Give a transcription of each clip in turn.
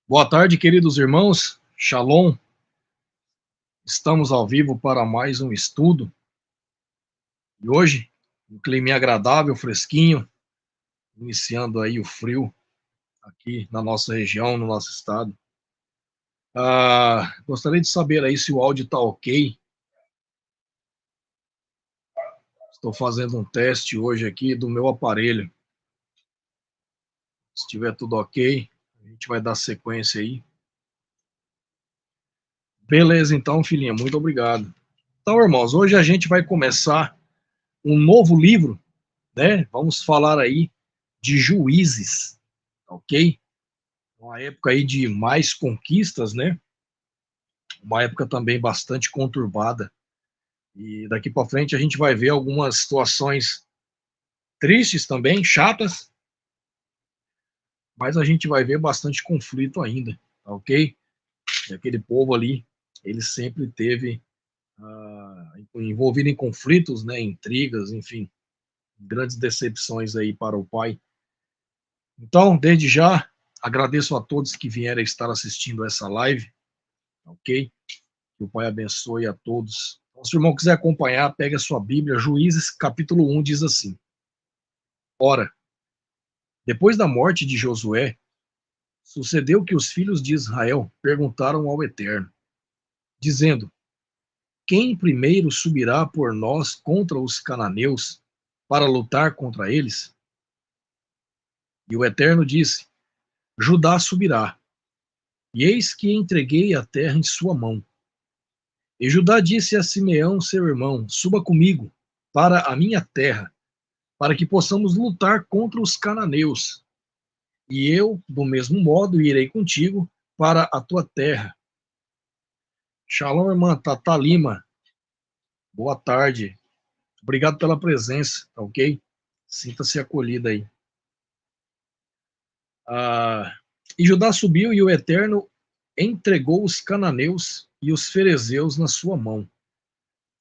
Boa tarde, queridos irmãos. Shalom. Estamos ao vivo para mais um estudo. E hoje, um clima agradável, fresquinho, iniciando aí o frio aqui na nossa região, no nosso estado. Gostaria de saber aí se o áudio está ok. Estou fazendo um teste hoje aqui do meu aparelho. Se estiver tudo ok, a gente vai dar sequência aí. Beleza, então, filhinha, muito obrigado. Então, irmãos, hoje a gente vai começar um novo livro, né? Vamos falar aí de Juízes, ok? Uma época aí de mais conquistas, né? Uma época também bastante conturbada. E daqui para frente a gente vai ver algumas situações tristes também, chatas, mas a gente vai ver bastante conflito ainda, ok? E aquele povo ali, ele sempre teve envolvido em conflitos, né? Intrigas, enfim, grandes decepções aí para o pai. Então, desde já, agradeço a todos que vieram estar assistindo essa live, ok? Que o Pai abençoe a todos. Então, se o irmão quiser acompanhar, pega a sua Bíblia. Juízes, capítulo 1, diz assim: Ora, depois da morte de Josué, sucedeu que os filhos de Israel perguntaram ao Eterno, dizendo: Quem primeiro subirá por nós contra os cananeus para lutar contra eles? E o Eterno disse: Judá subirá. E eis que entreguei a terra em sua mão. E Judá disse a Simeão, seu irmão: Suba comigo para a minha terra, para que possamos lutar contra os cananeus. E eu, do mesmo modo, irei contigo para a tua terra. Shalom, irmã Tata Lima. Boa tarde. Obrigado pela presença, tá ok? Sinta-se acolhida aí. E Judá subiu e o Eterno entregou os cananeus e os ferezeus na sua mão.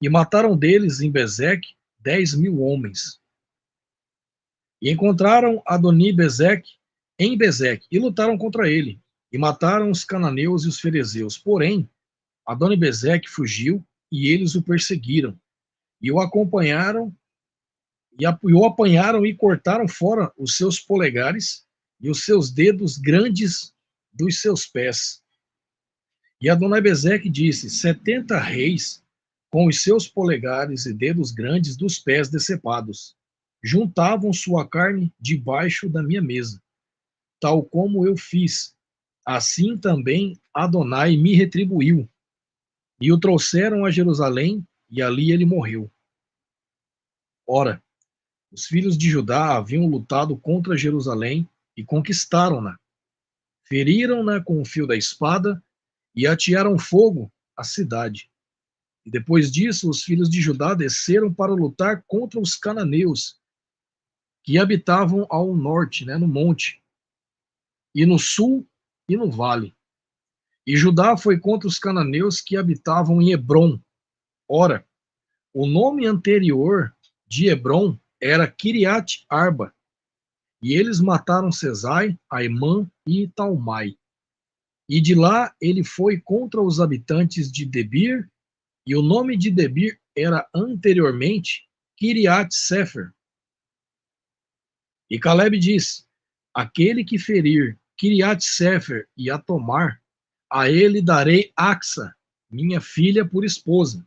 E mataram deles em Bezeque 10.000 homens. E encontraram Adoni-Bezeque em Bezeque e lutaram contra ele. E mataram os cananeus e os ferezeus. Porém, Adoni-Bezeque fugiu e eles o perseguiram. E o acompanharam e o apanharam e cortaram fora os seus polegares e os seus dedos grandes dos seus pés. E Adoni-Bezeque disse: 70 reis com os seus polegares e dedos grandes dos pés decepados juntavam sua carne debaixo da minha mesa, tal como eu fiz. Assim também Adonai me retribuiu. E o trouxeram a Jerusalém, e ali ele morreu. Ora, os filhos de Judá haviam lutado contra Jerusalém e conquistaram-na. Feriram-na com o fio da espada e atearam fogo à cidade. E depois disso, os filhos de Judá desceram para lutar contra os cananeus, que habitavam ao norte, né, no monte, e no sul e no vale. E Judá foi contra os cananeus que habitavam em Hebrom. Ora, o nome anterior de Hebrom era Kiriat Arba, e eles mataram Sesai, Aimã e Talmai. E de lá ele foi contra os habitantes de Debir, e o nome de Debir era anteriormente Kiriat Sefer. E Caleb disse: Aquele que ferir Kiriat Sefer e a tomar, a ele darei Axa, minha filha, por esposa.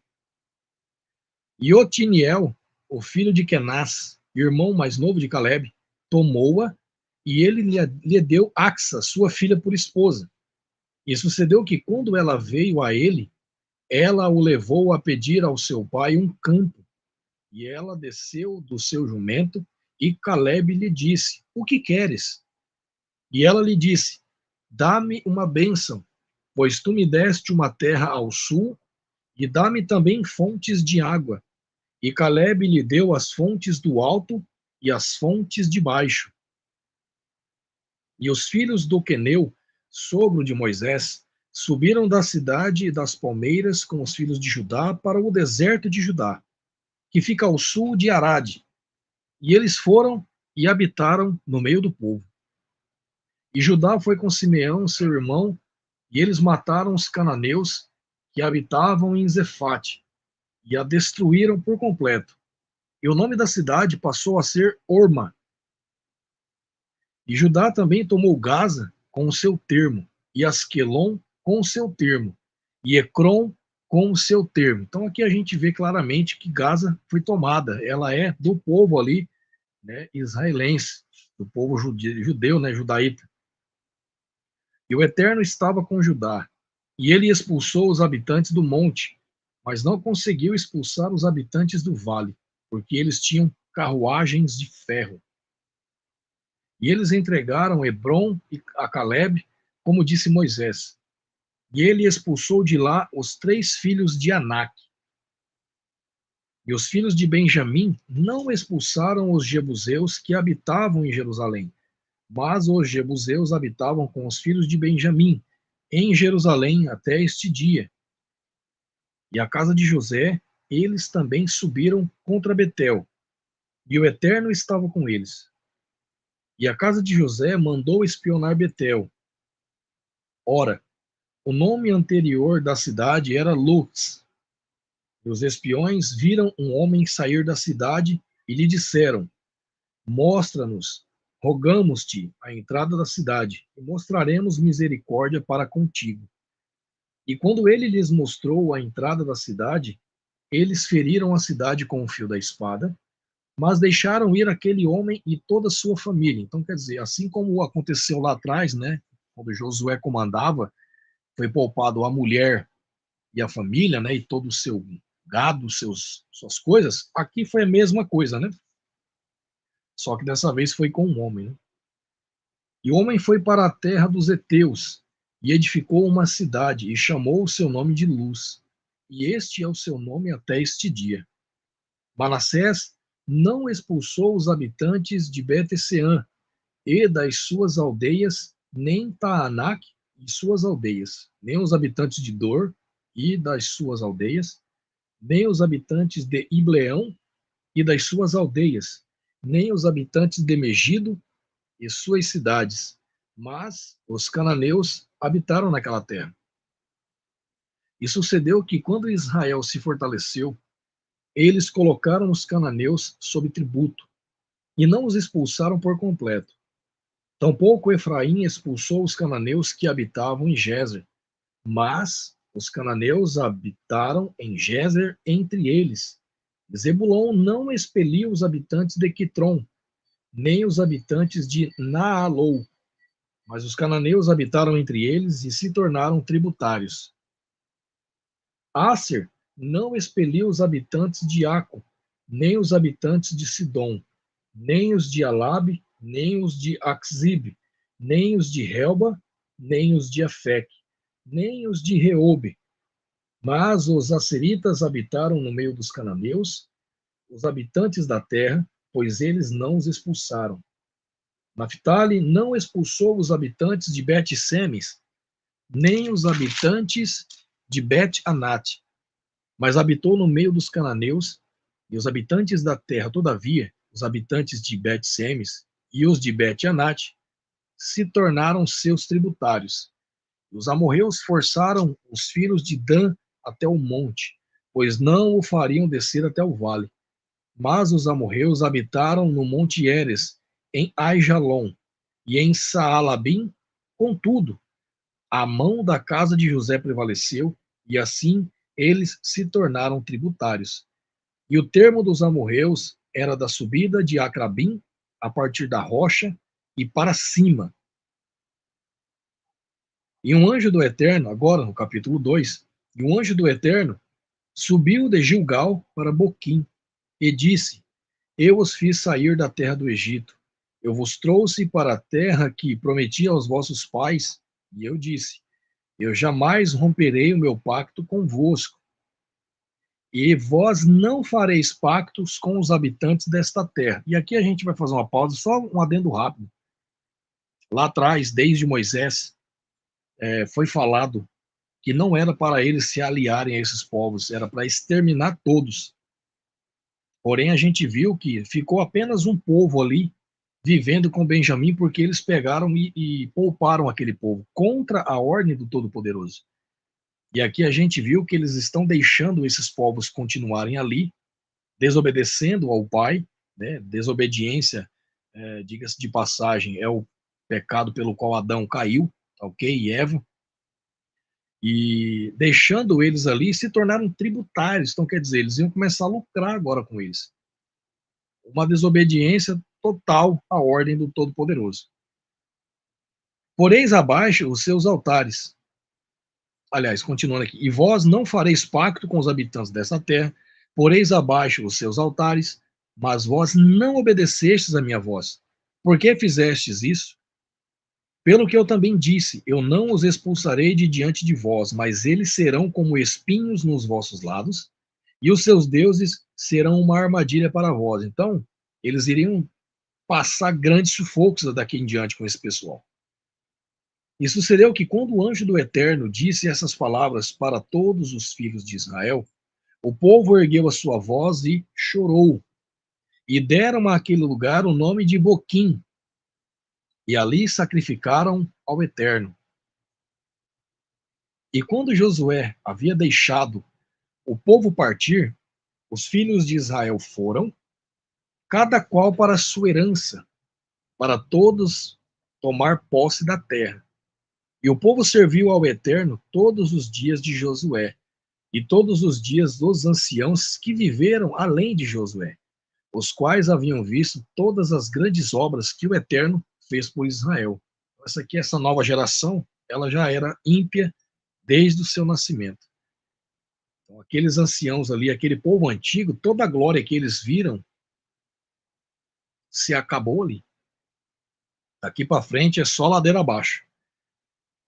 E Otiniel, o filho de Kenaz, irmão mais novo de Caleb, tomou-a e ele lhe deu Axa, sua filha, por esposa. E sucedeu que, quando ela veio a ele, ela o levou a pedir ao seu pai um campo. E ela desceu do seu jumento, e Caleb lhe disse: O que queres? E ela lhe disse: Dá-me uma bênção, pois tu me deste uma terra ao sul, e dá-me também fontes de água. E Caleb lhe deu as fontes do alto e as fontes de baixo. E os filhos do Queneu, sogro de Moisés, subiram da cidade das palmeiras com os filhos de Judá para o deserto de Judá, que fica ao sul de Arade. E eles foram e habitaram no meio do povo. E Judá foi com Simeão, seu irmão, e eles mataram os cananeus que habitavam em Zefate, e a destruíram por completo. E o nome da cidade passou a ser Orma. E Judá também tomou Gaza com o seu termo, e Asquelon com o seu termo, e Ecrom com o seu termo. Então aqui a gente vê claramente que Gaza foi tomada. Ela é do povo ali, né, israelense, do povo judeu, né, judaíta. E o Eterno estava com Judá, e ele expulsou os habitantes do monte, mas não conseguiu expulsar os habitantes do vale, porque eles tinham carruagens de ferro. E eles entregaram Hebron a Caleb, como disse Moisés. E ele expulsou de lá os 3 filhos de Anak. E os filhos de Benjamim não expulsaram os jebuseus que habitavam em Jerusalém, mas os jebuseus habitavam com os filhos de Benjamim, em Jerusalém até este dia. E a casa de José, eles também subiram contra Betel, e o Eterno estava com eles. E a casa de José mandou espionar Betel. Ora, o nome anterior da cidade era Luz. E os espiões viram um homem sair da cidade e lhe disseram: Mostra-nos, rogamos-te, a entrada da cidade, e mostraremos misericórdia para contigo. E quando ele lhes mostrou a entrada da cidade, eles feriram a cidade com o fio da espada, mas deixaram ir aquele homem e toda a sua família. Então, quer dizer, assim como aconteceu lá atrás, né, quando Josué comandava, foi poupado a mulher e a família, né, e todo o seu gado, suas coisas, aqui foi a mesma coisa, né? Só que dessa vez foi com um homem, né? E o homem foi para a terra dos heteus e edificou uma cidade e chamou o seu nome de Luz. E este é o seu nome até este dia. Manassés não expulsou os habitantes de Bet-Sean e das suas aldeias, nem Taanak e suas aldeias, nem os habitantes de Dor e das suas aldeias, nem os habitantes de Ibleão e das suas aldeias, nem os habitantes de Megido e suas cidades, mas os cananeus habitaram naquela terra. E sucedeu que, quando Israel se fortaleceu, eles colocaram os cananeus sob tributo, e não os expulsaram por completo. Tampouco Efraim expulsou os cananeus que habitavam em Gézer, mas os cananeus habitaram em Gézer entre eles. Zebulon não expeliu os habitantes de Quitron, nem os habitantes de Naalou, mas os cananeus habitaram entre eles e se tornaram tributários. Asser não expeliu os habitantes de Aco, nem os habitantes de Sidom, nem os de Alabe, nem os de Axib, nem os de Helba, nem os de Afec, nem os de Reobe. Mas os asseritas habitaram no meio dos cananeus, os habitantes da terra, pois eles não os expulsaram. Naphtali não expulsou os habitantes de Bet-Semes, nem os habitantes de Bet-Anat, mas habitou no meio dos cananeus, e os habitantes da terra, todavia, os habitantes de Bet-Semes e os de Bet-Anat, se tornaram seus tributários. Os amorreus forçaram os filhos de Dan até o monte, pois não o fariam descer até o vale. Mas os amorreus habitaram no monte Heres, em Aijalon, e em Saalabim. Contudo, a mão da casa de José prevaleceu, e assim eles se tornaram tributários. E o termo dos amorreus era da subida de Acrabim, a partir da rocha, e para cima. E um anjo do Eterno, agora no capítulo 2, e um anjo do Eterno subiu de Gilgal para Boquim, e disse: Eu os fiz sair da terra do Egito. Eu vos trouxe para a terra que prometi aos vossos pais, e eu disse: Eu jamais romperei o meu pacto convosco. E vós não fareis pactos com os habitantes desta terra. E aqui a gente vai fazer uma pausa, só um adendo rápido. Lá atrás, desde Moisés, foi falado que não era para eles se aliarem a esses povos, era para exterminar todos. Porém, a gente viu que ficou apenas um povo ali, vivendo com Benjamim, porque eles pegaram e pouparam aquele povo contra a ordem do Todo-Poderoso. E aqui a gente viu que eles estão deixando esses povos continuarem ali, desobedecendo ao Pai, né? Desobediência, diga-se de passagem, é o pecado pelo qual Adão caiu, ok? E Eva, e deixando eles ali, se tornaram tributários. Então, quer dizer, eles iam começar a lucrar agora com eles. Uma desobediência total à ordem do Todo-Poderoso. Poreis abaixo os seus altares. Aliás, continuando aqui. E vós não fareis pacto com os habitantes dessa terra, poreis abaixo os seus altares, mas vós não obedecestes a minha voz. Por que fizestes isso? Pelo que eu também disse, eu não os expulsarei de diante de vós, mas eles serão como espinhos nos vossos lados, e os seus deuses serão uma armadilha para vós. Então, eles iriam passar grandes sufocos daqui em diante com esse pessoal. E sucedeu que, quando o anjo do Eterno disse essas palavras para todos os filhos de Israel, o povo ergueu a sua voz e chorou, e deram àquele lugar o nome de Boquim, e ali sacrificaram ao Eterno. E quando Josué havia deixado o povo partir, os filhos de Israel foram, cada qual para a sua herança, para todos tomar posse da terra. E o povo serviu ao Eterno todos os dias de Josué, e todos os dias dos anciãos que viveram além de Josué, os quais haviam visto todas as grandes obras que o Eterno fez por Israel. Essa nova geração, ela já era ímpia desde o seu nascimento. Então, aqueles anciãos ali, aquele povo antigo, toda a glória que eles viram se acabou ali. Daqui para frente é só ladeira abaixo.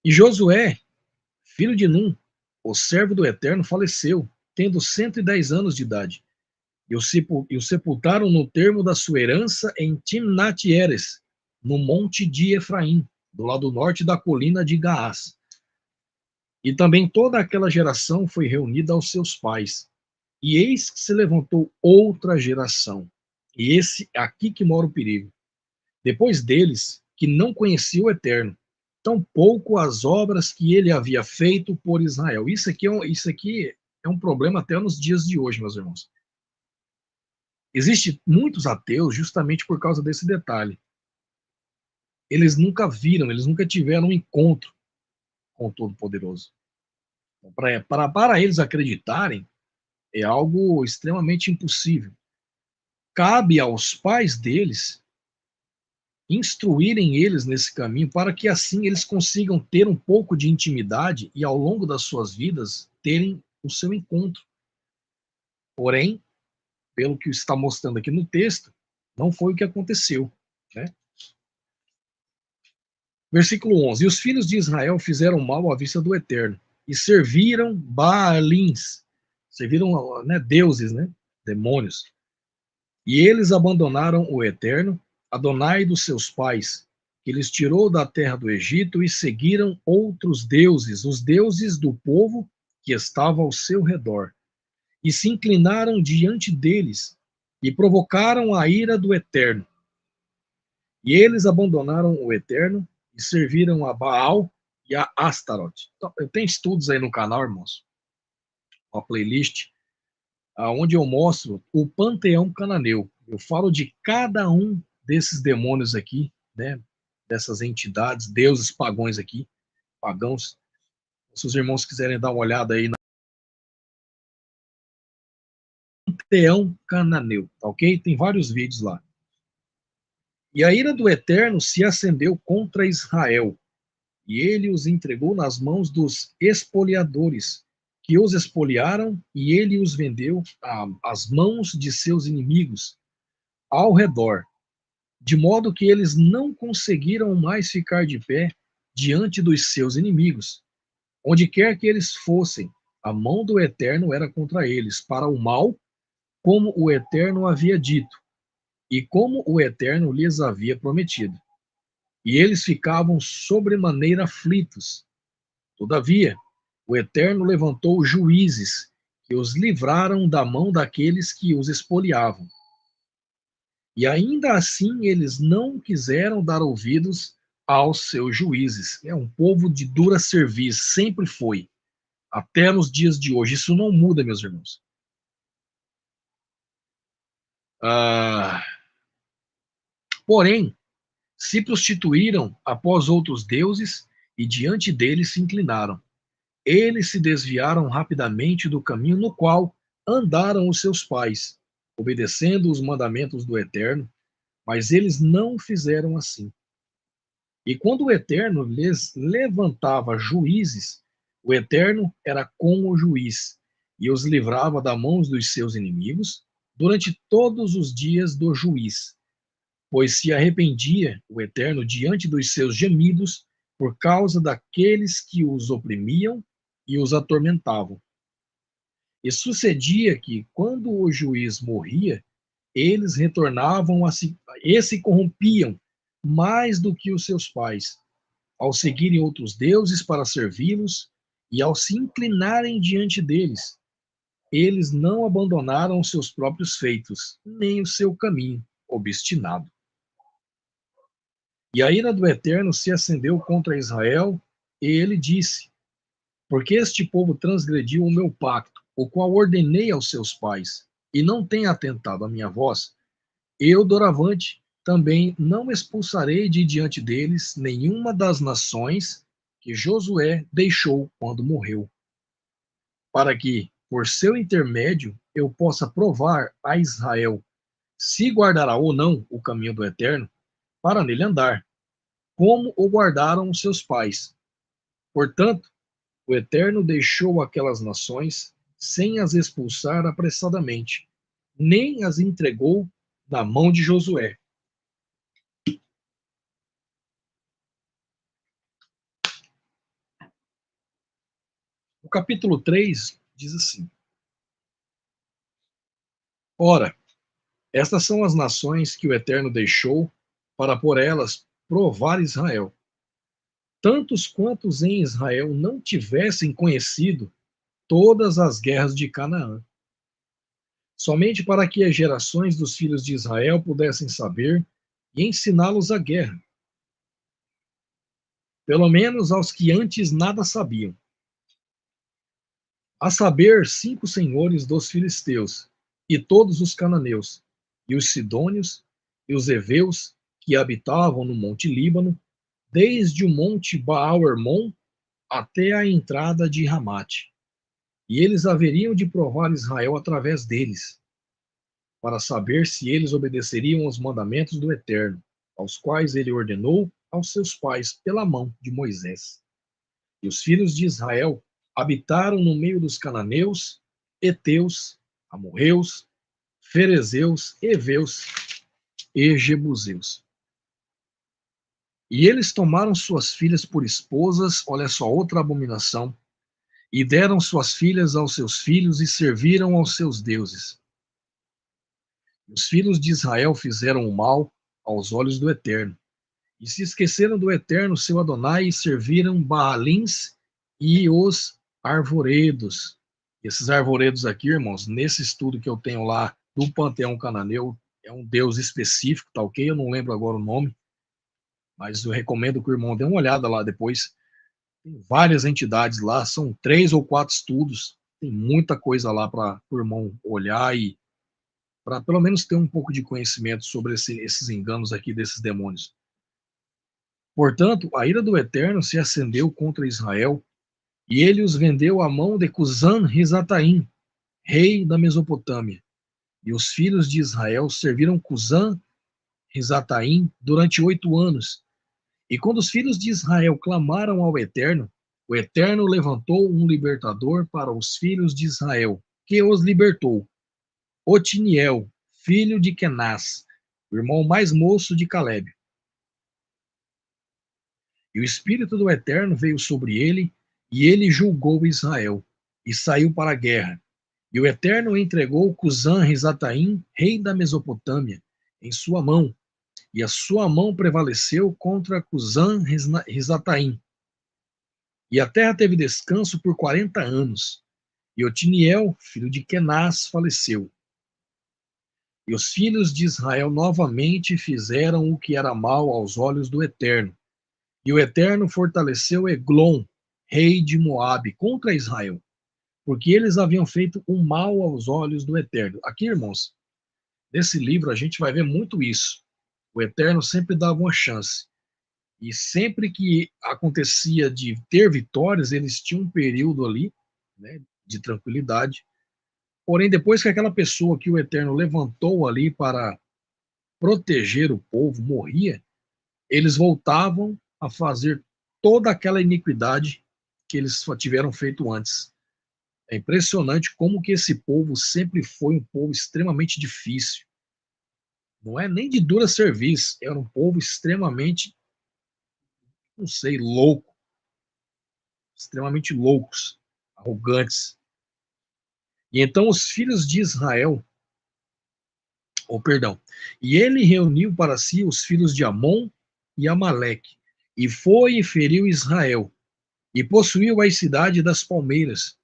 E Josué, filho de Num, o servo do Eterno, faleceu, tendo 110 anos de idade. E o sepultaram no termo da sua herança em Timnat-Heres, no monte de Efraim, do lado norte da colina de Gaás. E também toda aquela geração foi reunida aos seus pais. E eis que se levantou outra geração. E esse aqui que mora o perigo. Depois deles, que não conhecia o Eterno, tampouco as obras que ele havia feito por Israel. Isso aqui é um problema até nos dias de hoje, meus irmãos. Existem muitos ateus justamente por causa desse detalhe. Eles nunca viram, eles nunca tiveram um encontro com o Todo-Poderoso. Para eles acreditarem, é algo extremamente impossível. Cabe aos pais deles instruírem eles nesse caminho para que assim eles consigam ter um pouco de intimidade e ao longo das suas vidas terem o seu encontro. Porém, pelo que está mostrando aqui no texto, não foi o que aconteceu, né? Versículo 11. E os filhos de Israel fizeram mal à vista do Eterno e serviram Baalins, serviram, né, deuses, né, demônios. E eles abandonaram o Eterno, Adonai dos seus pais, que lhes tirou da terra do Egito, e seguiram outros deuses, os deuses do povo que estava ao seu redor, e se inclinaram diante deles, e provocaram a ira do Eterno. E eles abandonaram o Eterno, e serviram a Baal e a Astarote. Então, eu tenho estudos aí no canal, irmãos, uma playlist, onde eu mostro o panteão cananeu. Eu falo de cada um desses demônios aqui, né? Dessas entidades, deuses pagãos aqui, pagãos. Se os irmãos quiserem dar uma olhada aí no panteão cananeu, tá ok? Tem vários vídeos lá. E a ira do Eterno se acendeu contra Israel, e ele os entregou nas mãos dos espoliadores, que os espoliaram, e ele os vendeu às mãos de seus inimigos ao redor, de modo que eles não conseguiram mais ficar de pé diante dos seus inimigos. Onde quer que eles fossem, a mão do Eterno era contra eles, para o mal, como o Eterno havia dito, e como o Eterno lhes havia prometido. E eles ficavam sobremaneira aflitos. Todavia, o Eterno levantou juízes que os livraram da mão daqueles que os espoliavam. E ainda assim eles não quiseram dar ouvidos aos seus juízes. É um povo de dura serviço, sempre foi, até nos dias de hoje. Isso não muda, meus irmãos. Ah, porém, se prostituíram após outros deuses e diante deles se inclinaram. Eles se desviaram rapidamente do caminho no qual andaram os seus pais, obedecendo os mandamentos do Eterno, mas eles não fizeram assim. E quando o Eterno lhes levantava juízes, o Eterno era com o juiz e os livrava da mãos dos seus inimigos durante todos os dias do juiz, pois se arrependia o Eterno diante dos seus gemidos por causa daqueles que os oprimiam e os atormentavam. E sucedia que, quando o juiz morria, eles retornavam e se corrompiam mais do que os seus pais, ao seguirem outros deuses para servi-los e ao se inclinarem diante deles. Eles não abandonaram os seus próprios feitos, nem o seu caminho obstinado. E a ira do Eterno se acendeu contra Israel, e ele disse: porque este povo transgrediu o meu pacto, o qual ordenei aos seus pais, e não tem atentado à minha voz, eu, doravante, também não expulsarei de diante deles nenhuma das nações que Josué deixou quando morreu, para que, por seu intermédio, eu possa provar a Israel se guardará ou não o caminho do Eterno, para nele andar, como o guardaram os seus pais. Portanto, o Eterno deixou aquelas nações sem as expulsar apressadamente, nem as entregou na mão de Josué. O capítulo 3 diz assim: ora, estas são as nações que o Eterno deixou para por elas provar Israel. Tantos quantos em Israel não tivessem conhecido todas as guerras de Canaã, somente para que as gerações dos filhos de Israel pudessem saber e ensiná-los a guerra, pelo menos aos que antes nada sabiam. A saber, 5 senhores dos filisteus, e todos os cananeus, e os sidônios, e os heveus, que habitavam no monte Líbano, desde o monte Baal-Hermon até a entrada de Ramate. E eles haveriam de provar Israel através deles, para saber se eles obedeceriam aos mandamentos do Eterno, aos quais ele ordenou aos seus pais pela mão de Moisés. E os filhos de Israel habitaram no meio dos cananeus, heteus, amorreus, ferezeus, heveus e jebuseus. E eles tomaram suas filhas por esposas, olha só, outra abominação, e deram suas filhas aos seus filhos e serviram aos seus deuses. Os filhos de Israel fizeram o mal aos olhos do Eterno, e se esqueceram do Eterno, seu Adonai, e serviram Baalins e os arvoredos. Esses arvoredos aqui, irmãos, nesse estudo que eu tenho lá do Panteão Cananeu, é um deus específico, tá ok? Eu não lembro agora o nome, mas eu recomendo que o irmão dê uma olhada lá depois. Tem várias entidades lá, são 3 ou 4 estudos, tem muita coisa lá para o irmão olhar e para pelo menos ter um pouco de conhecimento sobre esses enganos aqui desses demônios. Portanto, a ira do Eterno se acendeu contra Israel, e ele os vendeu à mão de Cusã-Risataim, rei da Mesopotâmia. E os filhos de Israel serviram Cusã-Risataim durante 8 anos. E quando os filhos de Israel clamaram ao Eterno, o Eterno levantou um libertador para os filhos de Israel, que os libertou. Otiniel, filho de Kenaz, o irmão mais moço de Caleb. E o Espírito do Eterno veio sobre ele, e ele julgou Israel, e saiu para a guerra. E o Eterno entregou Cusã-Risataim, rei da Mesopotâmia, em sua mão, e a sua mão prevaleceu contra Cusã-Risataim. E a terra teve descanso por 40 anos. E Otiniel, filho de Kenaz, faleceu. E os filhos de Israel novamente fizeram o que era mal aos olhos do Eterno. E o Eterno fortaleceu Eglon, rei de Moabe, contra Israel, porque eles haviam feito um mal aos olhos do Eterno. Aqui, irmãos, nesse livro a gente vai ver muito isso. O Eterno sempre dava uma chance. E sempre que acontecia de ter vitórias, eles tinham um período ali, né, de tranquilidade. Porém, depois que aquela pessoa que o Eterno levantou ali para proteger o povo morria, eles voltavam a fazer toda aquela iniquidade que eles tiveram feito antes. É impressionante como que esse povo sempre foi um povo extremamente difícil. Não é nem de dura serviço, era um povo extremamente, não sei, louco, extremamente loucos, arrogantes. E então os filhos de Israel, ou perdão, e ele reuniu para si os filhos de Amon e Amaleque, e foi e feriu Israel, e possuiu a cidade das palmeiras.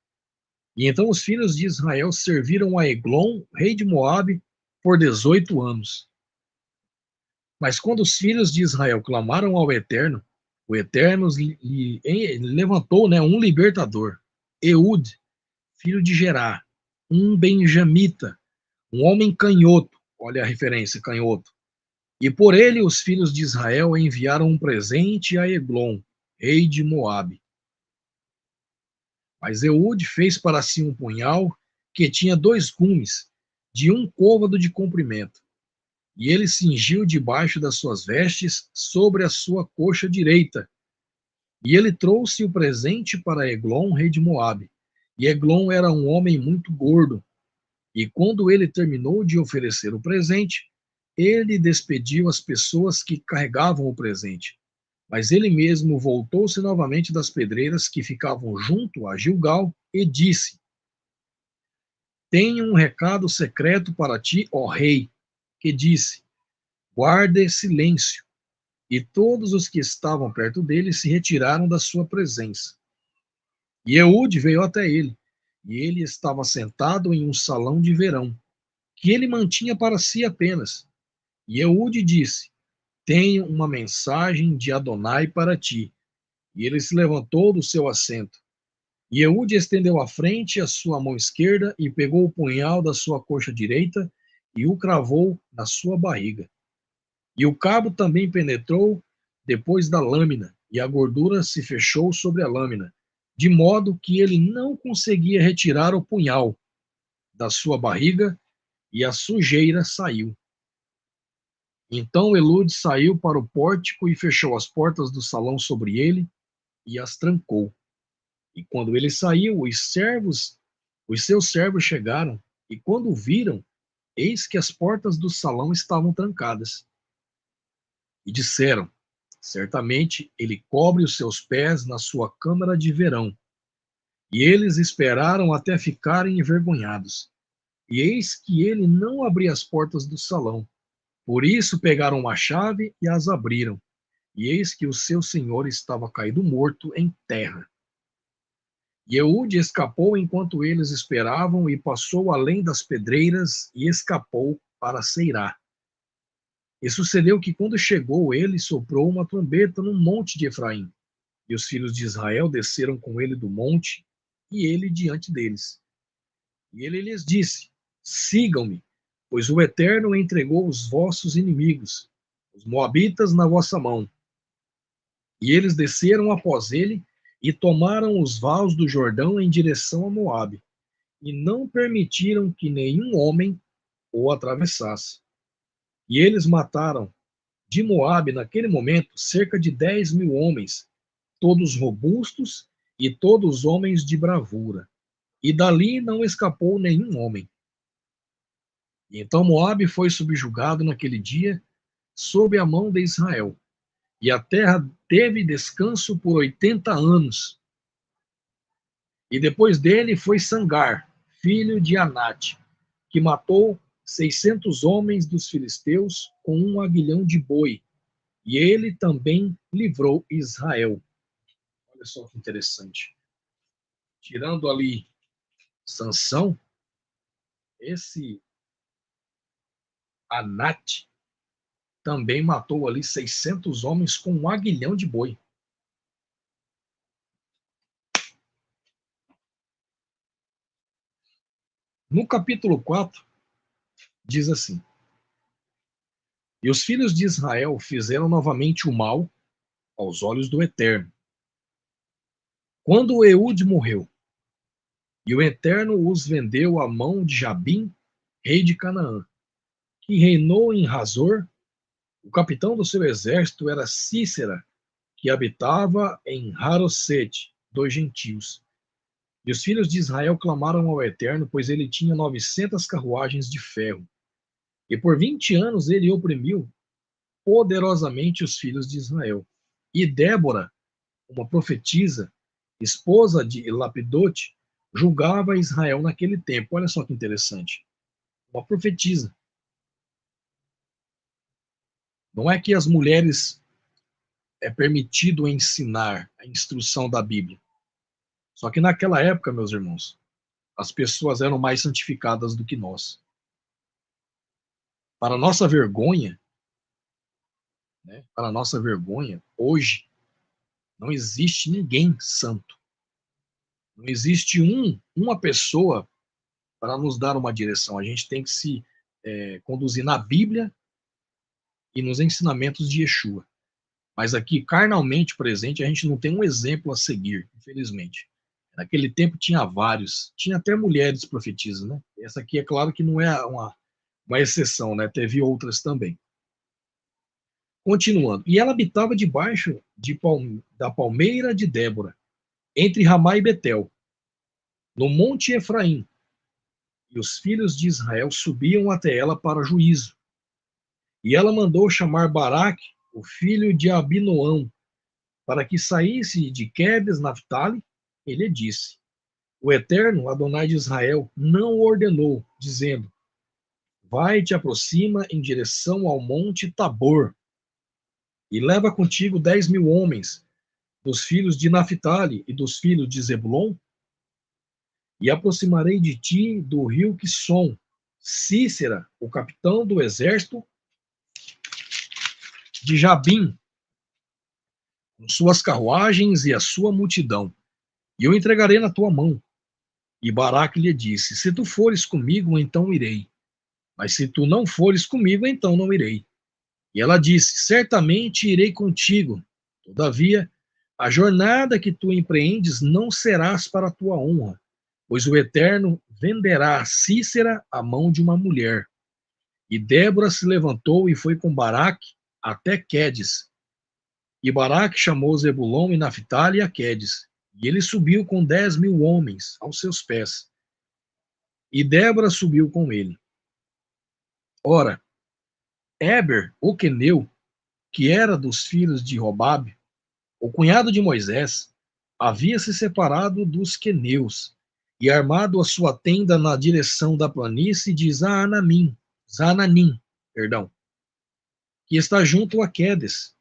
E então os filhos de Israel serviram a Eglon, rei de Moabe, por 18 anos. Mas quando os filhos de Israel clamaram ao Eterno, o Eterno levantou, né, um libertador, Eude, filho de Gerá, um benjamita, um homem canhoto, olha a referência, canhoto. E por ele os filhos de Israel enviaram um presente a Eglon, rei de Moabe. Mas Eude fez para si um punhal que tinha 2 gumes, de um côvado de comprimento. E ele cingiu debaixo das suas vestes sobre a sua coxa direita. E ele trouxe o presente para Eglon, rei de Moabe. E Eglon era um homem muito gordo. E quando ele terminou de oferecer o presente, ele despediu as pessoas que carregavam o presente. Mas ele mesmo voltou-se novamente das pedreiras que ficavam junto a Gilgal e disse: Tenho um recado secreto para ti, ó rei, que disse: Guarde silêncio. E todos os que estavam perto dele se retiraram da sua presença. E Eude veio até ele, e ele estava sentado em um salão de verão, que ele mantinha para si apenas. E Eude disse: Tenho uma mensagem de Adonai para ti. E ele se levantou do seu assento. E Eude estendeu à frente a sua mão esquerda e pegou o punhal da sua coxa direita e o cravou na sua barriga. E o cabo também penetrou depois da lâmina, e a gordura se fechou sobre a lâmina, de modo que ele não conseguia retirar o punhal da sua barriga, e a sujeira saiu. Então Elude saiu para o pórtico e fechou as portas do salão sobre ele e as trancou. E quando ele saiu, os seus servos chegaram, e quando o viram, eis que as portas do salão estavam trancadas. E disseram: Certamente ele cobre os seus pés na sua câmara de verão. E eles esperaram até ficarem envergonhados. E eis que ele não abria as portas do salão. Por isso pegaram uma chave e as abriram. E eis que o seu senhor estava caído morto em terra. E Eude escapou enquanto eles esperavam e passou além das pedreiras e escapou para Seirá. E sucedeu que quando chegou ele soprou uma trombeta no monte de Efraim. E os filhos de Israel desceram com ele do monte, e ele diante deles. E ele lhes disse: Sigam-me, pois o Eterno entregou os vossos inimigos, os moabitas, na vossa mão. E eles desceram após ele e tomaram os vales do Jordão em direção a Moabe, e não permitiram que nenhum homem o atravessasse. E eles mataram de Moabe naquele momento cerca de 10.000 homens, todos robustos e todos homens de bravura. E dali não escapou nenhum homem. E então Moabe foi subjugado naquele dia sob a mão de Israel. E a terra teve descanso por 80 anos. E depois dele foi Sangar, filho de Anate, que matou 600 homens dos filisteus com um aguilhão de boi. E ele também livrou Israel. Olha só que interessante. Tirando ali Sansão, esse Anate, também matou ali 600 homens com um aguilhão de boi. No capítulo 4, diz assim: E os filhos de Israel fizeram novamente o mal aos olhos do Eterno. Quando Eude morreu, e o Eterno os vendeu à mão de Jabim, rei de Canaã, que reinou em Razor. O capitão do seu exército era Cícera, que habitava em Harosete, dos gentios. E os filhos de Israel clamaram ao Eterno, pois ele tinha 900 carruagens de ferro. E por 20 anos ele oprimiu poderosamente os filhos de Israel. E Débora, uma profetisa, esposa de Lapidote, julgava Israel naquele tempo. Olha só que interessante. Uma profetisa. Não é que as mulheres é permitido ensinar a instrução da Bíblia. Só que naquela época, meus irmãos, as pessoas eram mais santificadas do que nós. Para nossa vergonha, né? Para nossa vergonha, hoje não existe ninguém santo. Não existe uma pessoa para nos dar uma direção. A gente tem que se conduzir na Bíblia e nos ensinamentos de Yeshua. Mas aqui, carnalmente presente, a gente não tem um exemplo a seguir, infelizmente. Naquele tempo tinha vários, tinha até mulheres profetisas, né? Essa aqui é claro que não é uma exceção, né? Teve outras também. Continuando. E ela habitava debaixo da palmeira de Débora, entre Ramá e Betel, no monte Efraim. E os filhos de Israel subiam até ela para juízo. E ela mandou chamar Baraque, o filho de Abinoão, para que saísse de Quedes, Naphtali. Ele disse: O Eterno, Adonai de Israel, não o ordenou, dizendo: Vai e te aproxima em direção ao monte Tabor, e leva contigo 10.000 homens, dos filhos de Naphtali e dos filhos de Zebulon, e aproximarei de ti do rio Quisson, Cícera, o capitão do exército de Jabim, com suas carruagens e a sua multidão, e eu entregarei na tua mão. E Baraque lhe disse: Se tu fores comigo, então irei. Mas se tu não fores comigo, então não irei. E ela disse: Certamente irei contigo. Todavia, a jornada que tu empreendes não serás para a tua honra, pois o Eterno venderá a Cícera à mão de uma mulher. E Débora se levantou e foi com Baraque até Quedes. E Baraque chamou Zebulon e Naphtali a Quedes. E ele subiu com 10.000 homens aos seus pés. E Débora subiu com ele. Ora, Éber, o queneu, que era dos filhos de Robabe, o cunhado de Moisés, havia se separado dos queneus e armado a sua tenda na direção da planície de Zananim, perdão, que está junto a Quedes.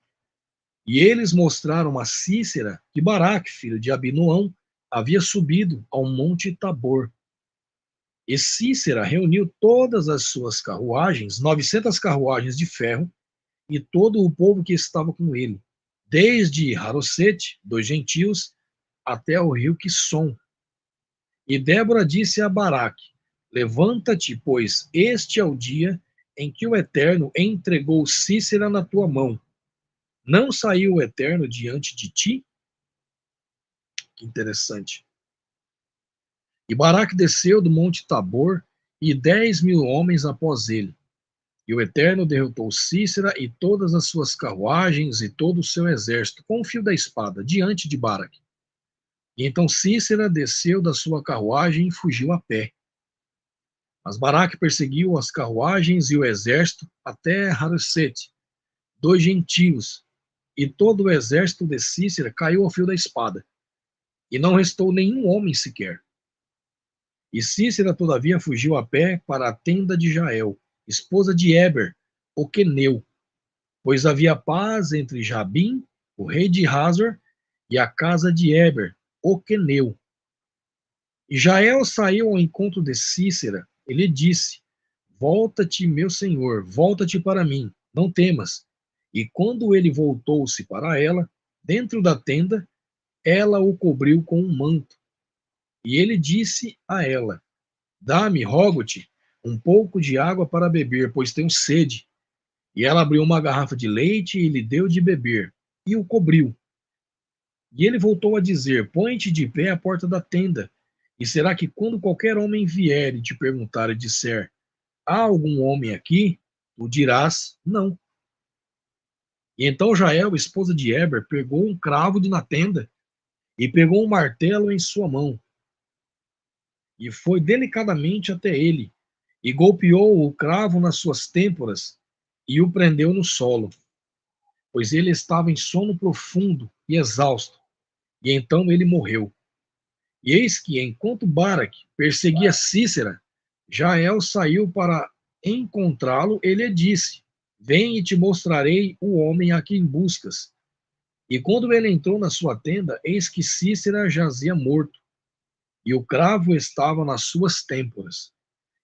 E eles mostraram a Cícera que Baraque, filho de Abinoão, havia subido ao monte Tabor. E Cícera reuniu todas as suas carruagens, 900 carruagens de ferro, e todo o povo que estava com ele, desde Harosete, dos gentios, até o rio Quisson. E Débora disse a Baraque: Levanta-te, pois este é o dia em que o Eterno entregou Cícera na tua mão. Não saiu o Eterno diante de ti? Que interessante. E Baraque desceu do monte Tabor, e 10.000 homens após ele. E o Eterno derrotou Cícera e todas as suas carruagens e todo o seu exército com o fio da espada diante de Baraque. E então Cícera desceu da sua carruagem e fugiu a pé. Mas Baraque perseguiu as carruagens e o exército até Harosete, dos gentios, e todo o exército de Cícera caiu ao fio da espada, e não restou nenhum homem sequer. E Cícera, todavia, fugiu a pé para a tenda de Jael, esposa de Éber, o queneu, pois havia paz entre Jabim, o rei de Hazor, e a casa de Éber, o queneu. E Jael saiu ao encontro de Cícera, e lhe disse: volta-te, meu senhor, volta-te para mim, não temas. E quando ele voltou-se para ela, dentro da tenda, ela o cobriu com um manto. E ele disse a ela: Dá-me, rogo-te, um pouco de água para beber, pois tenho sede. E ela abriu uma garrafa de leite e lhe deu de beber, e o cobriu. E ele voltou a dizer: Põe-te de pé à porta da tenda. E será que quando qualquer homem vier e te perguntar e disser: Há algum homem aqui? Tu dirás: Não. E então Jael, esposa de Heber, pegou um cravo na tenda e pegou um martelo em sua mão e foi delicadamente até ele e golpeou o cravo nas suas têmporas e o prendeu no solo, pois ele estava em sono profundo e exausto. E então ele morreu. E eis que, enquanto Baraque perseguia Cícera, Jael saiu para encontrá-lo. Ele lhe disse: Vem e te mostrarei o homem a quem buscas. E quando ele entrou na sua tenda, eis que Cícera jazia morto, e o cravo estava nas suas têmporas.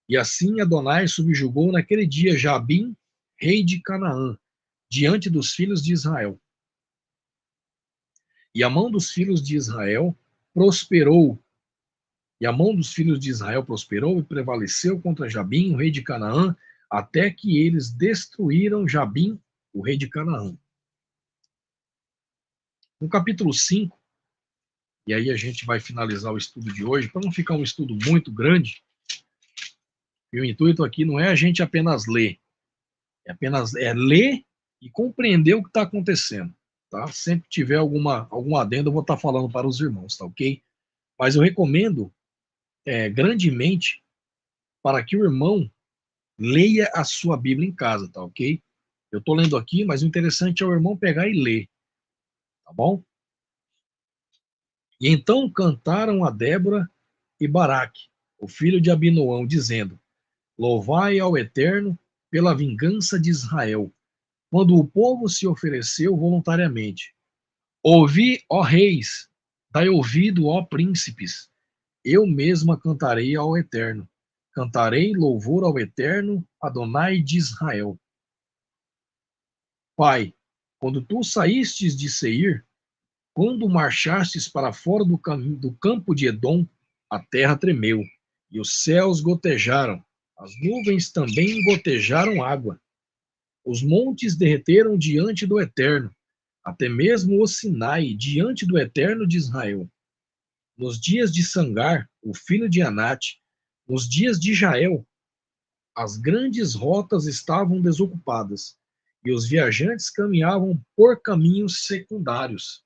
E assim Adonai subjugou naquele dia Jabim, rei de Canaã, diante dos filhos de Israel. E a mão dos filhos de Israel prosperou. E a mão dos filhos de Israel prosperou e prevaleceu contra Jabim, o rei de Canaã, até que eles destruíram Jabim, o rei de Canaã. No capítulo 5, e aí a gente vai finalizar o estudo de hoje, para não ficar um estudo muito grande, e o intuito aqui não é a gente apenas ler, é ler e compreender o que está acontecendo, tá? Sempre que tiver algum adendo, eu vou estar falando para os irmãos, tá ok? Mas eu recomendo grandemente para que o irmão leia a sua Bíblia em casa, tá ok? Eu estou lendo aqui, mas o interessante é o irmão pegar e ler, tá bom? E então cantaram a Débora e Baraque, o filho de Abinoão, dizendo: Louvai ao Eterno pela vingança de Israel, quando o povo se ofereceu voluntariamente. Ouvi, ó reis, dai ouvido, ó príncipes, eu mesma cantarei ao Eterno. Cantarei louvor ao Eterno, Adonai de Israel. Pai, quando tu saístes de Seir, quando marchastes para fora do campo de Edom, a terra tremeu, e os céus gotejaram, as nuvens também gotejaram água. Os montes derreteram diante do Eterno, até mesmo o Sinai diante do Eterno de Israel. Nos dias de Sangar, o filho de Anate, nos dias de Jael, as grandes rotas estavam desocupadas, e os viajantes caminhavam por caminhos secundários.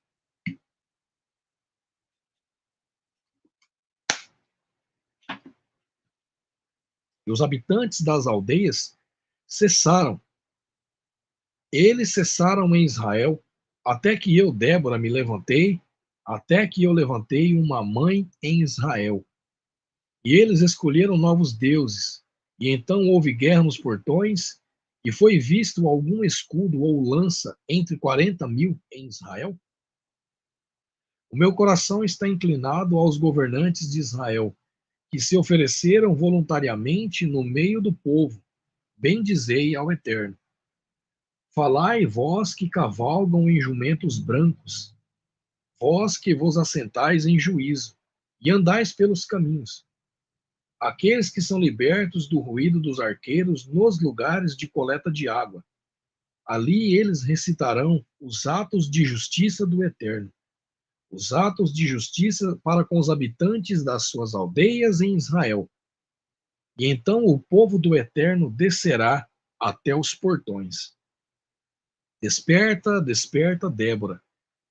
E os habitantes das aldeias cessaram. Eles cessaram em Israel, até que eu, Débora, me levantei, até que eu levantei uma mãe em Israel. E eles escolheram novos deuses, e então houve guerra nos portões, e foi visto algum escudo ou lança entre 40.000 em Israel? O meu coração está inclinado aos governantes de Israel, que se ofereceram voluntariamente no meio do povo. Bendizei ao Eterno. Falai, vós que cavalgam em jumentos brancos, vós que vos assentais em juízo, e andais pelos caminhos. Aqueles que são libertos do ruído dos arqueiros nos lugares de coleta de água. Ali eles recitarão os atos de justiça do Eterno, os atos de justiça para com os habitantes das suas aldeias em Israel. E então o povo do Eterno descerá até os portões. Desperta, desperta, Débora.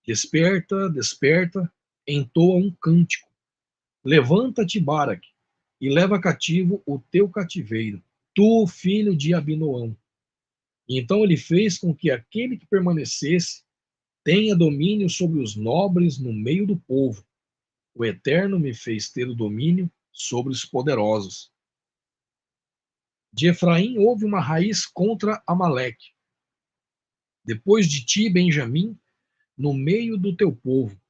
Desperta, desperta, entoa um cântico. Levanta-te, Baraque, e leva cativo o teu cativeiro, tu, filho de Abinoão. E então ele fez com que aquele que permanecesse tenha domínio sobre os nobres no meio do povo. O Eterno me fez ter o domínio sobre os poderosos. De Efraim houve uma raiz contra Amaleque. Depois de ti, Benjamim, no meio do teu povo.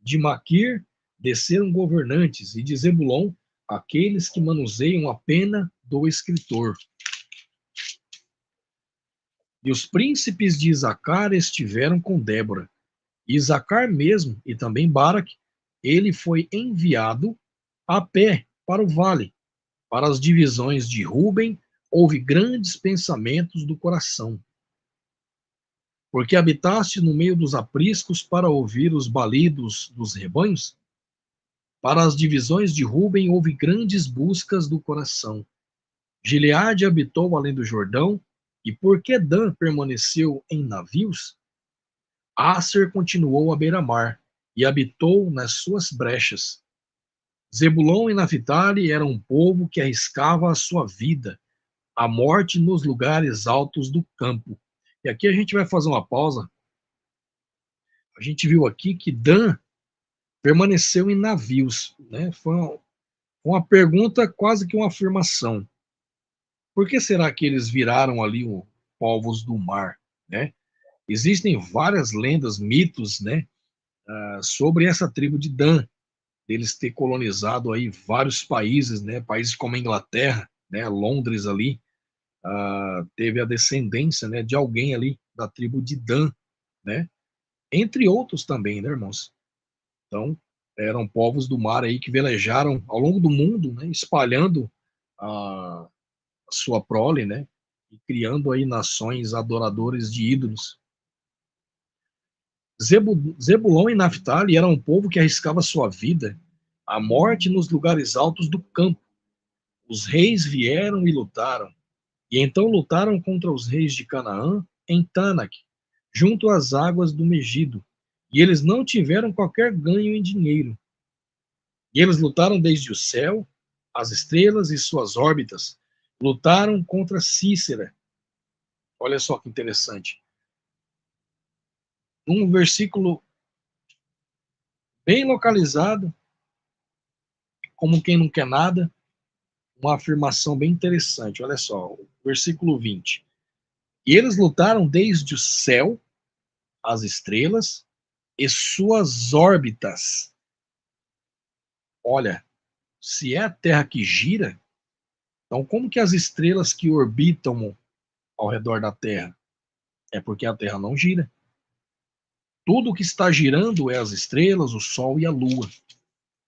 De Maquir desceram governantes, e de Zebulon aqueles que manuseiam a pena do escritor. E os príncipes de Isacar estiveram com Débora. E Isacar mesmo, e também Baraque, ele foi enviado a pé para o vale. Para as divisões de Ruben, houve grandes pensamentos do coração. Porque habitaste no meio dos apriscos para ouvir os balidos dos rebanhos? Para as divisões de Ruben, houve grandes buscas do coração. Gileade habitou além do Jordão, e porque Dan permaneceu em navios, Asser continuou à beira-mar, e habitou nas suas brechas. Zebulon e Naphtali eram um povo que arriscava a sua vida, a morte nos lugares altos do campo. E aqui a gente vai fazer uma pausa. A gente viu aqui que Dan permaneceu em navios, né? Foi uma pergunta, quase que uma afirmação. Por que será que eles viraram ali os povos do mar, né? Existem várias lendas, mitos, né, sobre essa tribo de Dan, deles ter colonizado aí vários países, né, países como a Inglaterra, né, Londres ali, teve a descendência, né, de alguém ali da tribo de Dan, né, entre outros também, né, irmãos? Então, eram povos do mar aí que velejaram ao longo do mundo, né, espalhando a sua prole, né, e criando aí nações adoradores de ídolos. Zebulon e Naphtali eram um povo que arriscava sua vida, a morte nos lugares altos do campo. Os reis vieram e lutaram, e então lutaram contra os reis de Canaã em Tanak, junto às águas do Megido, e eles não tiveram qualquer ganho em dinheiro. E eles lutaram desde o céu, as estrelas e suas órbitas, lutaram contra Cícera. Olha só que interessante. Um versículo bem localizado, como quem não quer nada, uma afirmação bem interessante. Olha só, versículo 20. E eles lutaram desde o céu, as estrelas e suas órbitas. Olha, se é a Terra que gira, então como que as estrelas que orbitam ao redor da Terra? É porque a Terra não gira. Tudo que está girando é as estrelas, o Sol e a Lua.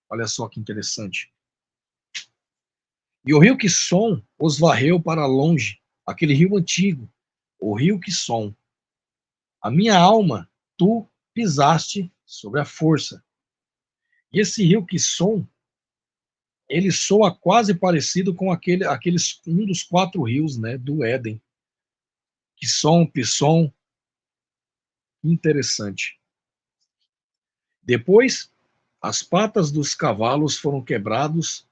Olha só que interessante. E o rio Quisson os varreu para longe, aquele rio antigo, o rio Quisson. A minha alma, tu pisaste sobre a força. E esse rio Quisson, ele soa quase parecido com um dos 4 rios, né, do Éden. Quisson, Pisson, interessante. Depois, as patas dos cavalos foram quebrados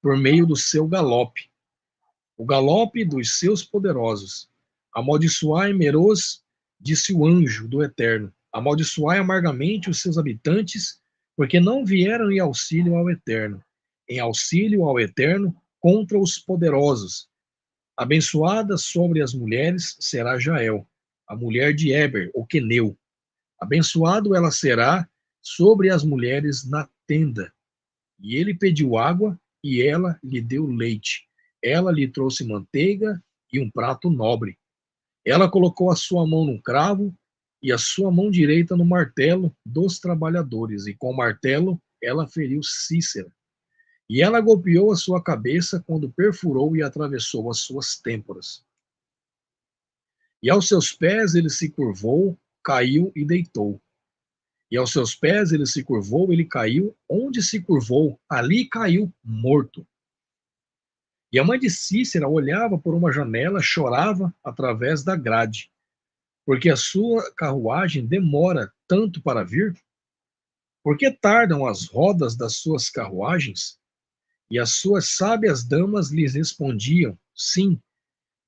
por meio do seu galope, o galope dos seus poderosos. Amaldiçoai Meroz, disse o anjo do Eterno. Amaldiçoai amargamente os seus habitantes, porque não vieram em auxílio ao Eterno. Em auxílio ao Eterno contra os poderosos. Abençoada sobre as mulheres será Jael, a mulher de Eber, o queneu. Abençoado ela será sobre as mulheres na tenda. E ele pediu água, e ela lhe deu leite. Ela lhe trouxe manteiga e um prato nobre. Ela colocou a sua mão no cravo e a sua mão direita no martelo dos trabalhadores, e com o martelo ela feriu Cícera. E ela golpeou a sua cabeça quando perfurou e atravessou as suas têmporas. E aos seus pés ele se curvou, caiu e deitou. E aos seus pés ele se curvou, ele caiu. Onde se curvou, ali caiu morto. E a mãe de Cícera olhava por uma janela, chorava através da grade, porque a sua carruagem demora tanto para vir? Por que tardam as rodas das suas carruagens? E as suas sábias damas lhes respondiam, sim.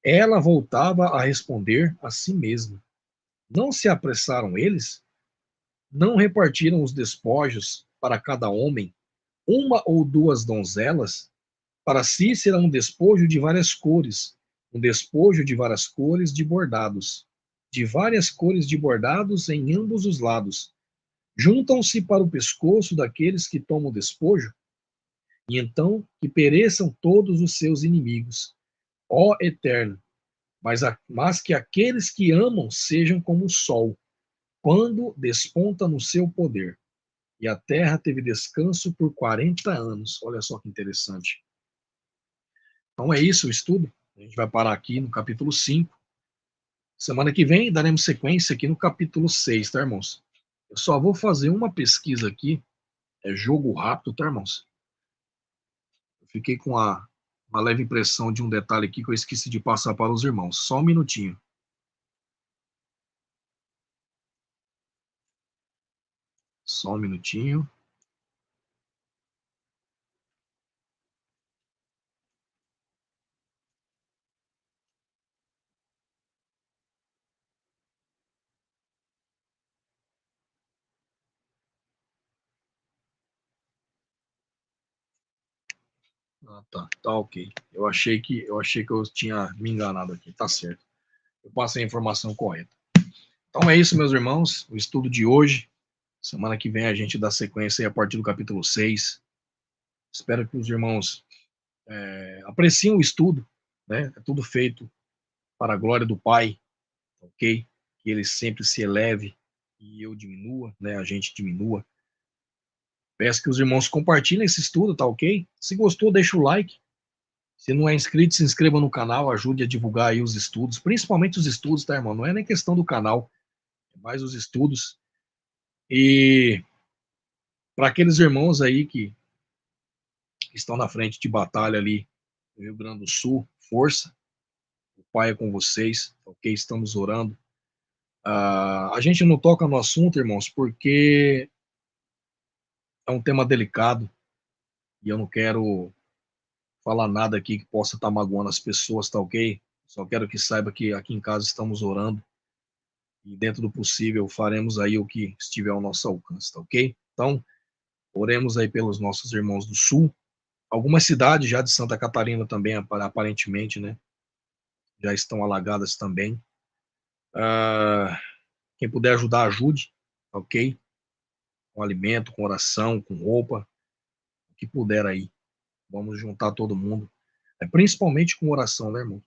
Ela voltava a responder a si mesma. Não se apressaram eles? Não repartiram os despojos para cada homem, uma ou duas donzelas? Para si será um despojo de várias cores, um despojo de várias cores de bordados, de várias cores de bordados em ambos os lados. Juntam-se para o pescoço daqueles que tomam despojo, e então que pereçam todos os seus inimigos. Ó Eterno, mas que aqueles que amam sejam como o sol, quando desponta no seu poder. E a terra teve descanso por 40 anos. Olha só que interessante. Então é isso o estudo. A gente vai parar aqui no capítulo 5. Semana que vem daremos sequência aqui no capítulo 6, tá, irmãos? Eu só vou fazer uma pesquisa aqui. É jogo rápido, tá, irmãos? Eu fiquei com uma leve impressão de um detalhe aqui que eu esqueci de passar para os irmãos. Só um minutinho. Só um minutinho. Ah, tá. Tá ok. Eu achei que eu tinha me enganado aqui. Tá certo. Eu passei a informação correta. Então é isso, meus irmãos. O estudo de hoje. Semana que vem a gente dá sequência aí a partir do capítulo 6. Espero que os irmãos apreciem o estudo, né? É tudo feito para a glória do Pai, ok? Que ele sempre se eleve e eu diminua, né? A gente diminua. Peço que os irmãos compartilhem esse estudo, tá ok? Se gostou, deixa o like. Se não é inscrito, se inscreva no canal, ajude a divulgar aí os estudos, principalmente os estudos, tá, irmão? Não é nem questão do canal, é mais os estudos. E para aqueles irmãos aí que estão na frente de batalha ali no Rio Grande do Sul, força, o Pai é com vocês, ok? Estamos orando. A gente não toca no assunto, irmãos, porque é um tema delicado e eu não quero falar nada aqui que possa estar magoando as pessoas, tá ok? Só quero que saiba que aqui em casa estamos orando e dentro do possível faremos aí o que estiver ao nosso alcance, tá ok? Então, oremos aí pelos nossos irmãos do Sul. Algumas cidades já de Santa Catarina também, aparentemente, né? Já estão alagadas também. Quem puder ajudar, ajude, tá ok? Com alimento, com oração, com roupa, o que puder aí. Vamos juntar todo mundo. Principalmente com oração, né, irmão?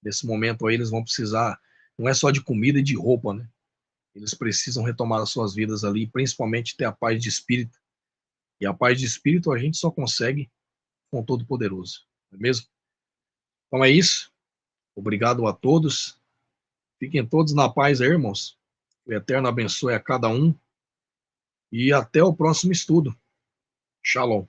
Nesse momento aí eles vão precisar, não é só de comida e de roupa, né? Eles precisam retomar as suas vidas ali, principalmente ter a paz de espírito. E a paz de espírito a gente só consegue com o Todo-Poderoso, não é mesmo? Então é isso. Obrigado a todos. Fiquem todos na paz aí, irmãos. O Eterno abençoe a cada um. E até o próximo estudo. Shalom.